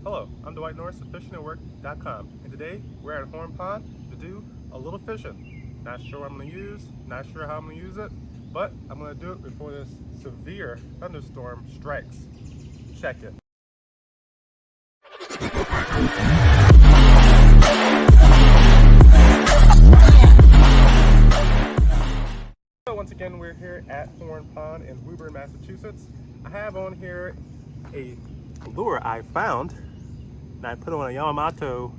Hello, I'm Dwight Norris of fishingatwork.com, and today we're at Horn Pond to do a little fishing. Not sure what I'm going to use, not sure how I'm going to use it, but I'm going to do it before this severe thunderstorm strikes. Check it. So once again, we're here at Horn Pond in Woburn, Massachusetts. I have on here a lure I found, and I put on a Yamamoto,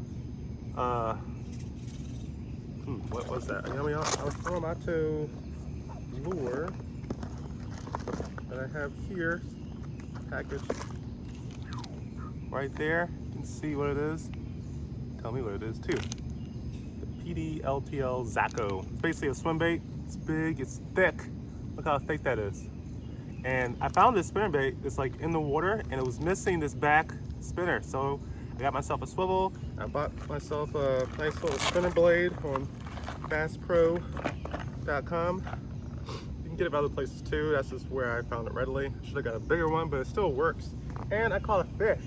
what was that? A Yamamoto lure that I have here, packaged right there. You can see what it is. Tell me what it is too. The PDLTL Zaco. It's basically a swim bait. It's big, it's thick. Look how thick that is. And I found this spinnerbait that's like in the water, and it was missing this back spinner. So I got myself a swivel. I bought myself a nice little spinner blade on BassPro.com. You can get it other places too. That's just where I found it readily. Should have got a bigger one, but it still works. And I caught a fish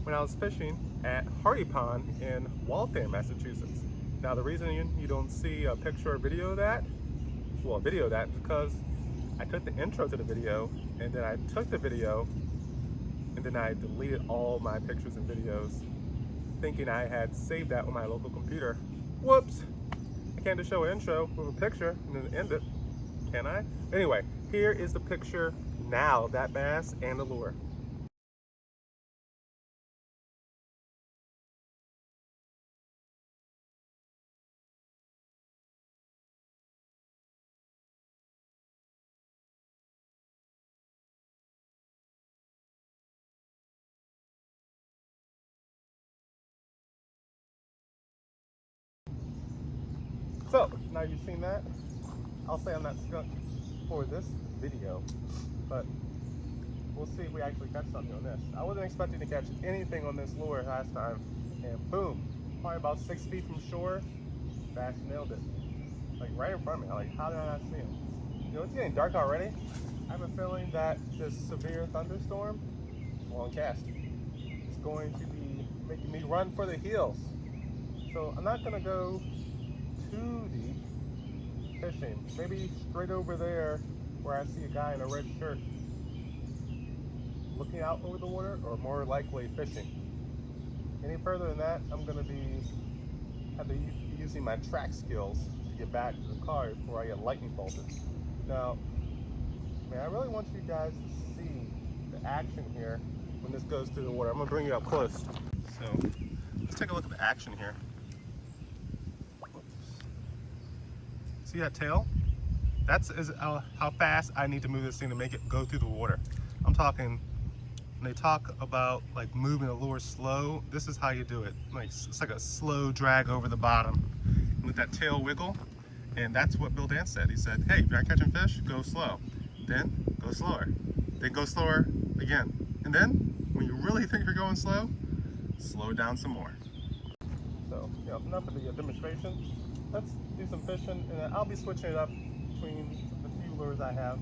when I was fishing at Hardy Pond in Waltham, Massachusetts. Now the reason you don't see a picture or video of that, well, because I took the intro to the video, and then I took the video, and then I deleted all my pictures and videos, thinking I had saved that on my local computer. Whoops! I can't just show an intro with a picture and then end it, can I? Anyway, here is the picture now of that bass and the lure. So, now you've seen that, I'll say I'm not skunked for this video, but we'll see if we actually catch something on this. I wasn't expecting to catch anything on this lure last time, and boom, probably about 6 feet from shore, bass nailed it. Like right in front of me, like how did I not see him? You know, it's getting dark already. I have a feeling that this severe thunderstorm, long cast, is going to be making me run for the hills. So I'm not gonna go too deep fishing. Maybe straight over there where I see a guy in a red shirt looking out over the water, or more likely fishing. Any further than that, I'm gonna be using my track skills to get back to the car before I get lightning bolted. Now, man, I really want you guys to see the action here when this goes through the water. I'm gonna bring you up close. So let's take a look at the action here. See that tail? That's how fast I need to move this thing to make it go through the water. I'm talking, when they talk about like moving a lure slow, this is how you do it. Like it's like a slow drag over the bottom. Let that tail wiggle, and that's what Bill Dance said. He said, hey, if you're not catching fish, go slow. Then go slower. Then go slower again. And then, when you really think you're going slow, slow down some more. So, you know, enough of the demonstration. Let's do some fishing, and I'll be switching it up between the few lures I have.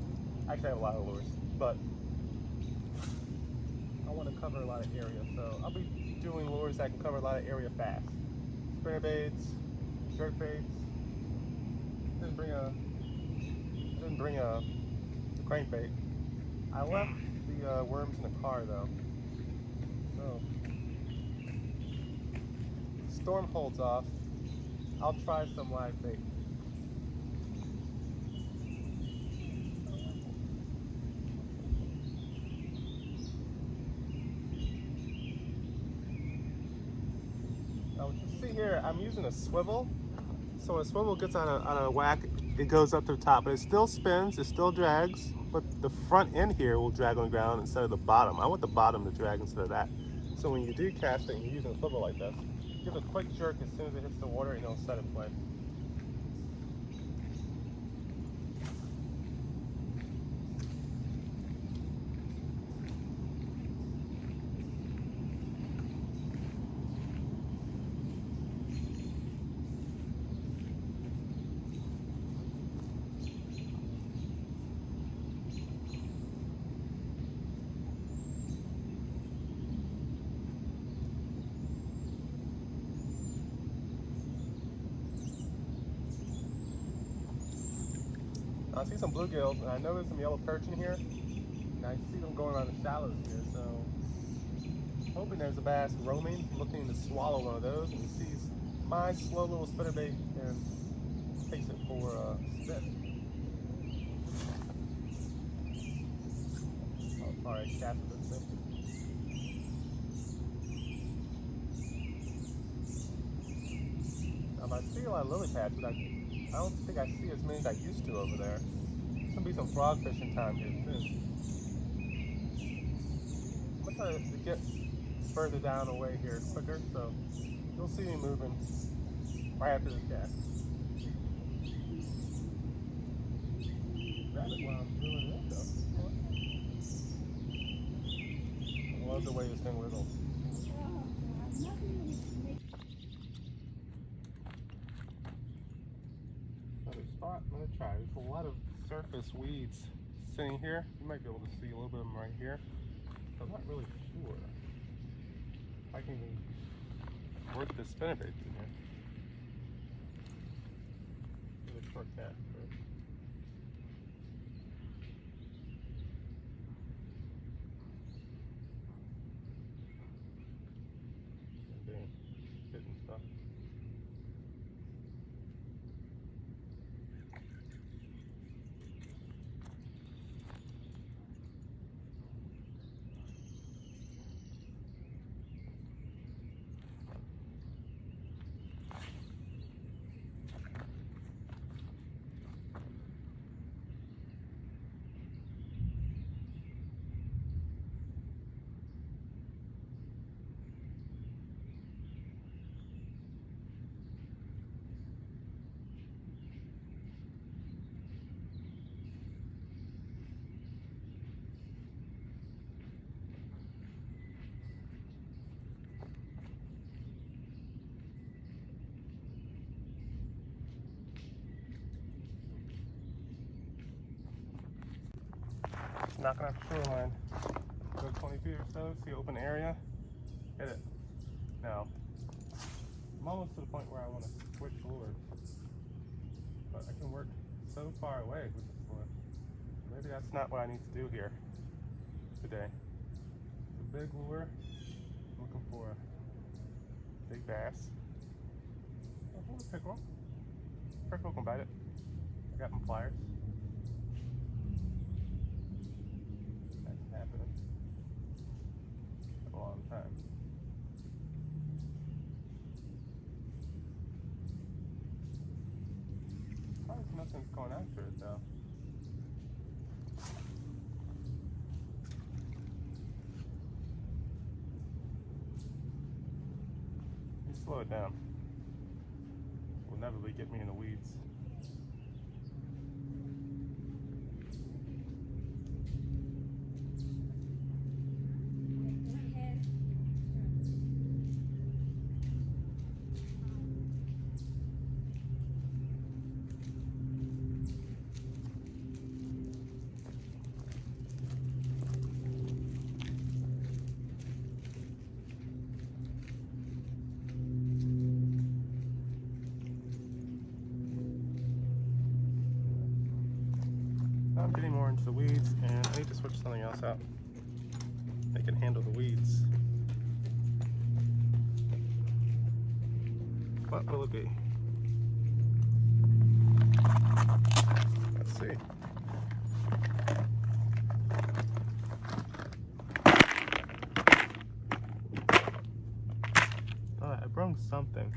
Actually, I have a lot of lures, but I want to cover a lot of area, so I'll be doing lures that can cover a lot of area fast. Spinnerbaits, jerk baits. Didn't bring a crankbait. I left the worms in the car though. So, if the storm holds off, I'll try some live bait. Now, what you see here, I'm using a swivel. So when a swivel gets on a whack, it goes up to the top, but it still spins, it still drags, but the front end here will drag on the ground instead of the bottom. I want the bottom to drag instead of that. So when you do cast it and you're using a swivel like this, give a quick jerk as soon as it hits the water and it'll set in place. I see some bluegills, and I know there's some yellow perch in here, and I see them going around the shallows here, so hoping there's a bass roaming, looking to swallow one of those, and he sees my slow little spinnerbait and takes it for a spin. Oh, sorry, I cast it this thing. I see a lot of lily pads, but I don't think I see as many as I used to over there. There's gonna be some frog fishing time here soon. I'm gonna try to get further down away here quicker, so you'll see me moving right after this cast. Grab it while I'm doing it though. I love the way this thing wiggles. Spot I'm gonna try. There's a lot of surface weeds sitting here. You might be able to see a little bit of them right here. I'm not really sure if I can even work the spinnerbaits in here. Really short cast first. Okay, hitting stuff. Knocking off the shoreline. Go 20 feet or so, see open area, hit it. Now, I'm almost to the point where I want to switch lures, but I can work so far away with this lure. Maybe that's not what I need to do here today. It's a big lure, I'm looking for a big bass. Oh, a pickerel. Pickerel can bite it. I got my pliers. Happening a long time. Probably nothing's going after it though. You slow it down. Will never get me in the weeds. I'm getting more into the weeds, and I need to switch something else out. They can handle the weeds. What will it be? Let's see. I brung something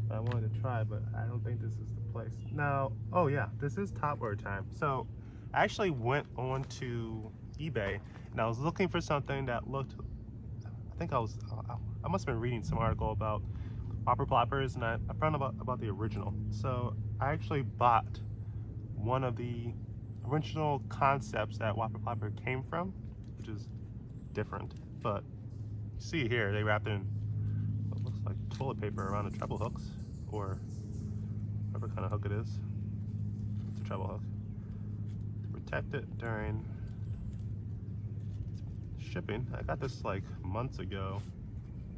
that I wanted to try, but I don't think this is the place. Now, oh yeah, this is topwater time. So I actually went on to eBay and I was looking for something that looked, I must have been reading some article about whopper ploppers, and I found about the original. So I actually bought one of the original concepts that whopper plopper came from, which is different. But you see here, they wrapped in what looks like toilet paper around the treble hooks, or whatever kind of hook it is. It's a treble hook. Protect it during shipping. I got this like months ago,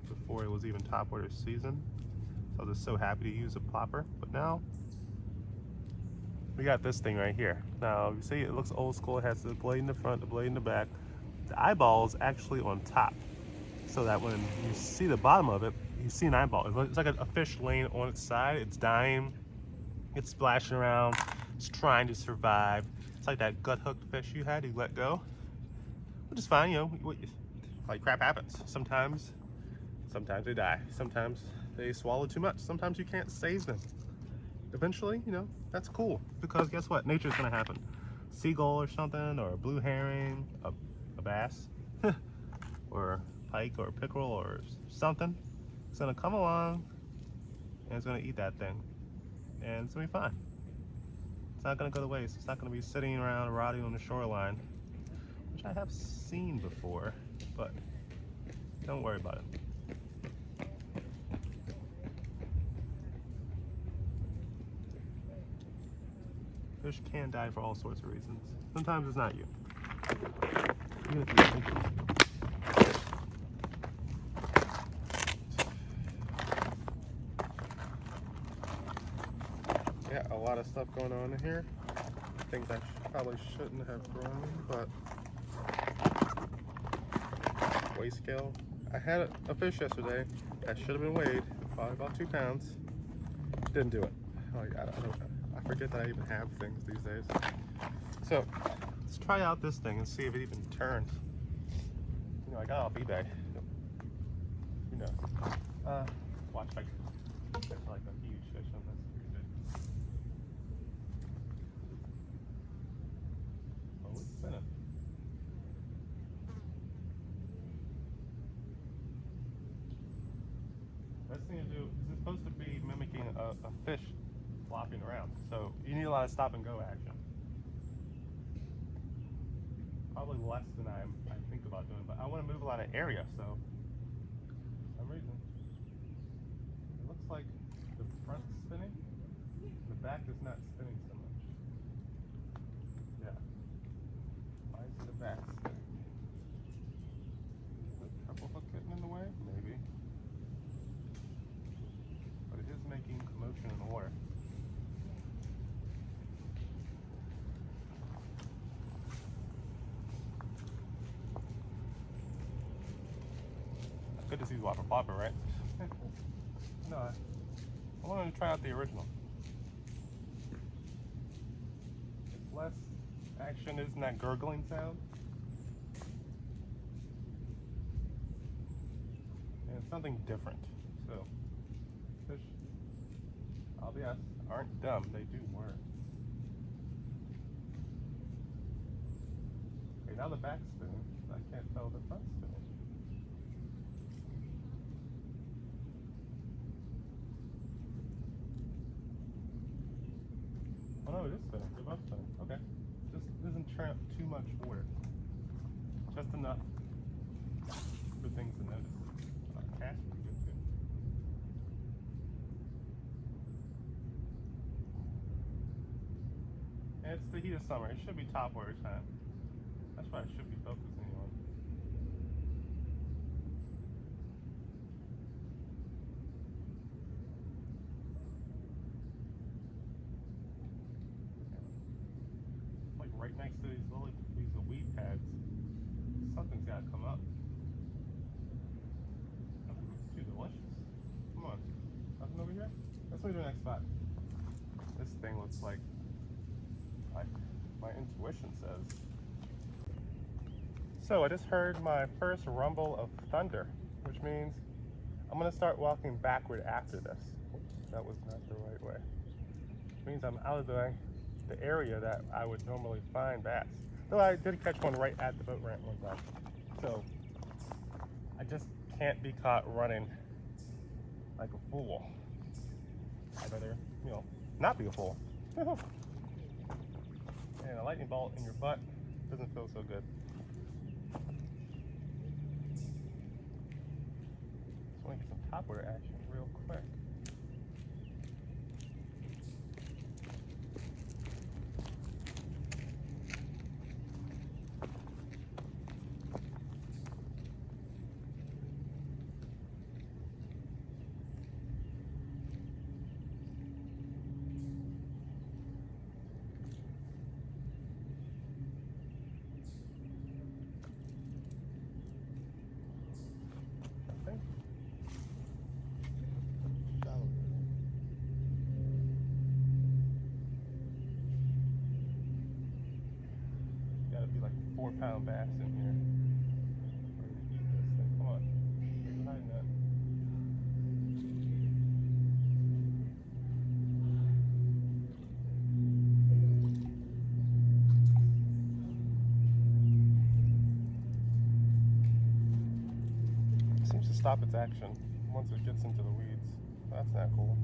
before it was even topwater season. So I was just so happy to use a plopper, but now we got this thing right here. Now, you see it looks old school. It has the blade in the front, the blade in the back. The eyeball is actually on top, so that when you see the bottom of it, you see an eyeball. It's like a fish laying on its side. It's dying. It's splashing around. It's trying to survive. It's like that gut-hooked fish you had. You let go, which is fine. You know, like crap happens. Sometimes they die. Sometimes they swallow too much. Sometimes you can't save them. Eventually, you know, that's cool, because guess what? Nature's gonna happen. Seagull or something, or a blue herring, a bass, or pike or pickerel or something. It's gonna come along and it's gonna eat that thing, and it's gonna be fine. It's not gonna go to waste. It's not gonna be sitting around rotting on the shoreline, which I have seen before, but don't worry about it. Fish can die for all sorts of reasons. Sometimes it's not you. Even if you think yeah, a lot of stuff going on in here. Things I probably shouldn't have thrown, but weigh scale. I had a fish yesterday that should have been weighed, probably about 2 pounds. Didn't do it. Like, I forget that I even have things these days. So let's try out this thing and see if it even turns. You know, I got it off eBay. Who knows? Watch if I catch like a huge fish on this. Oh, it's spinning. Best thing to do is supposed to be mimicking a fish flopping around. So you need a lot of stop and go action. Probably less than I think about doing, but I want to move a lot of area, so for some reason it looks like the front's spinning, the back is not spinning so much. Yeah. Why is the back spinning? Is the treble hook getting in the way? Maybe. But it is making commotion in the water. Good to see Whopper Popper, right? No, I wanted to try out the original. It's less action, isn't that gurgling sound? And it's something different. So, fish, I'll be honest, aren't dumb, they do work. Okay, now the back's spinning. I can't tell the front's spinning. Oh no, it is spinning. They're both spinning. Okay. Just doesn't turn up too much water. Just enough for things to notice. Cast would be good too. And it's the heat of summer. It should be topwater time. That's what I should be focusing on. Right next to these weed pads, something's got to come up. Nothing looks too delicious. Come on, nothing over here? Let's move to the next spot. This thing looks like my intuition says. So I just heard my first rumble of thunder, which means I'm going to start walking backward after this. Oops, that was not the right way. Which means I'm out of the area that I would normally find bass. Though I did catch one right at the boat ramp one time. So I just can't be caught running like a fool. I better, you know, not be a fool. And a lightning bolt in your butt doesn't feel so good. Just want to get some topwater action real quick. 4-pound bass in here. Ready to eat this thing. Come on. Where are you hiding at? It seems to stop its action once it gets into the weeds. That's not cool.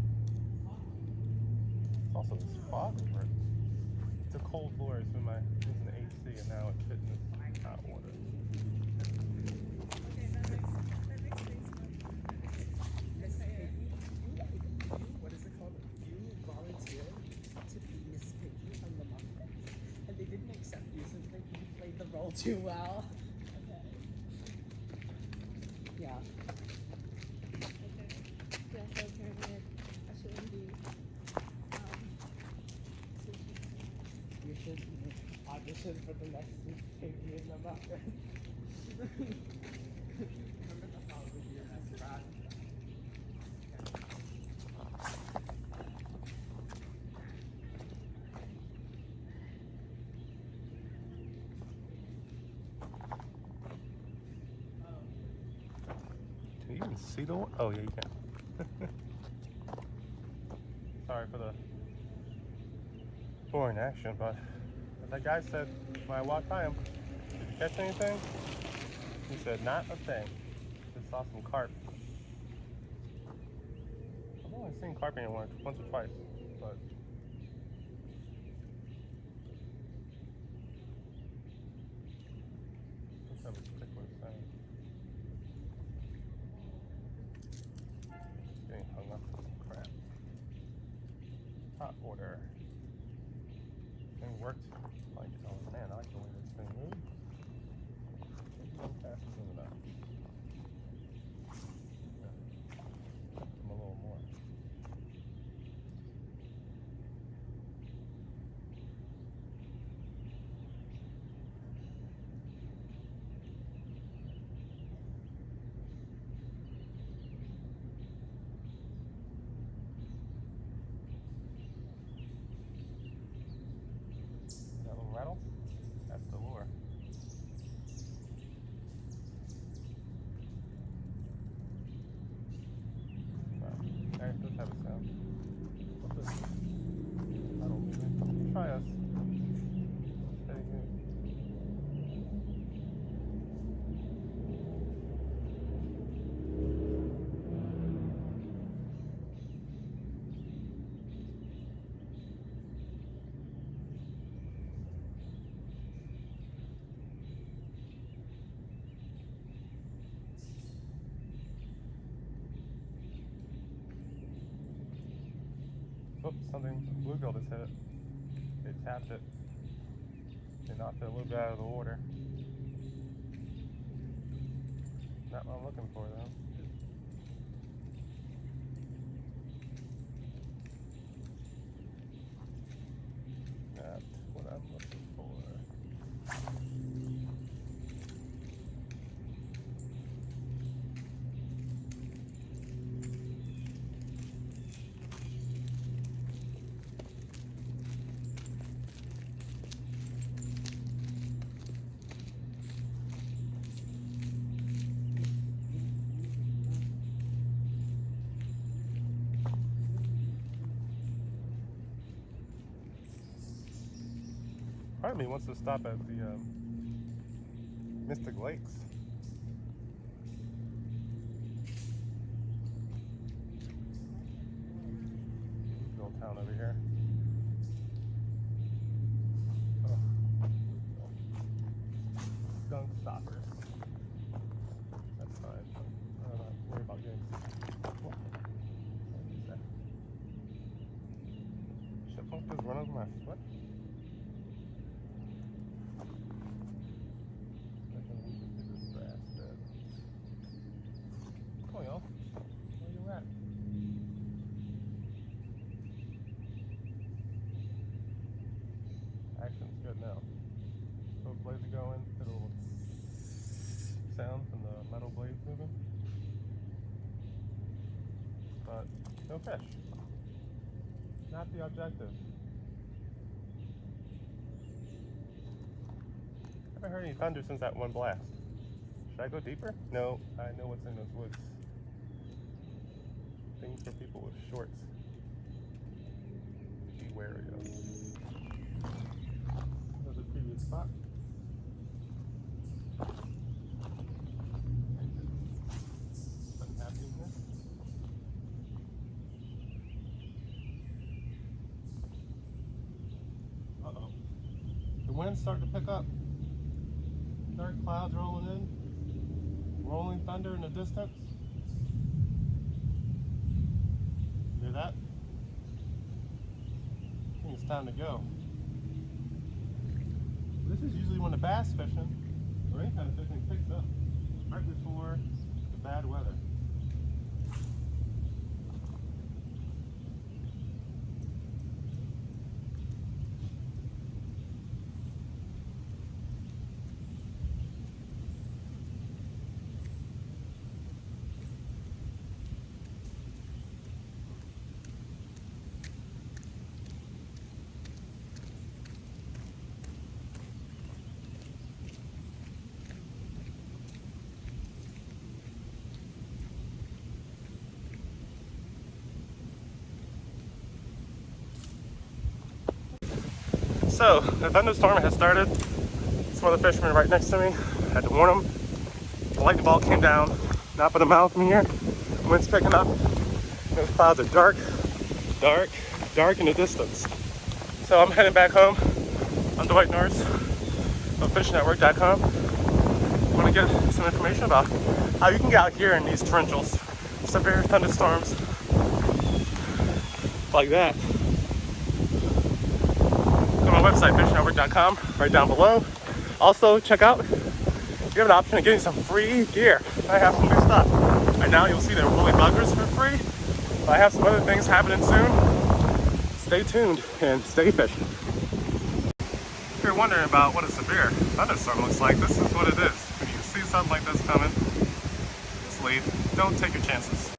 It's also this fog over it. It's a cold lure. It's been using the AC, and now it's hitting this hot water. Okay, that makes things Miss Piggy, what is it called? You volunteered to be Miss Piggy on the Muppets, and they didn't accept you since they you played the role too well. Okay. Yeah. Okay. Yeah, so apparently I shouldn't be You should audition for the next Miss Piggy in the Muppets. Remember the song with your best friend? Can you even see the water? Oh, yeah, you can. Sorry for the boring action, but that guy said when I walked by him, did you catch anything? He said, not a thing. Just saw some carp. I've only seen carp in here once or twice, but let's have a particular sound. Getting hung up with some crap. Hot water. Thing worked. Like, oh man, I like the way this thing moves. It's so fast as enough. Yeah. Them a little more. That little rattle? That's the lure. It does have a sound. What's this? I don't need it. Try us. Steady move. Oops, something, a bluegill just hit it. They tapped it. They knocked it a little bit out of the water. Not what I'm looking for though. Not what I'm looking for. Part of me wants to stop at the Mystic Lakes. Little town over here. Oh. Skunk stoppers. That's fine. I'm not worried about getting. What is that? Chipmunk just run over my foot? Come on, y'all. Where you at? Action's good now. Both blades are going. Get a little sound from the metal blades moving. But no fish. Not the objective. haven't heard any thunder since that one blast. Should I go deeper? No, I know what's in those woods. Things for people with shorts. Be wary of. That was a previous spot. Something happening here. Uh-oh. The wind's starting to pick up. Dark clouds rolling in. Rolling thunder in the distance. Hear that? I think it's time to go. This is usually when the bass fishing, or any kind of fishing, picks up. Right before the bad weather. So, the thunderstorm has started. Some other fishermen right next to me. I had to warn them. The lightning bolt came down, not by the mouth from here. The wind's picking up. Those clouds are dark, dark, dark in the distance. So I'm heading back home. I'm Dwight Norris of fishnetwork.com. I want to get some information about how you can get out here in these torrentials, severe thunderstorms like that. Go to my website, fishnetwork.com, right down below. Also, check out, you have an option of getting some free gear. I have some new stuff. Right now, you'll see the woolly buggers for free. But I have some other things happening soon. Stay tuned and stay fishing. If you're wondering about what a severe thunderstorm looks like, this is what it is. When you see something like this coming, just leave. Don't take your chances.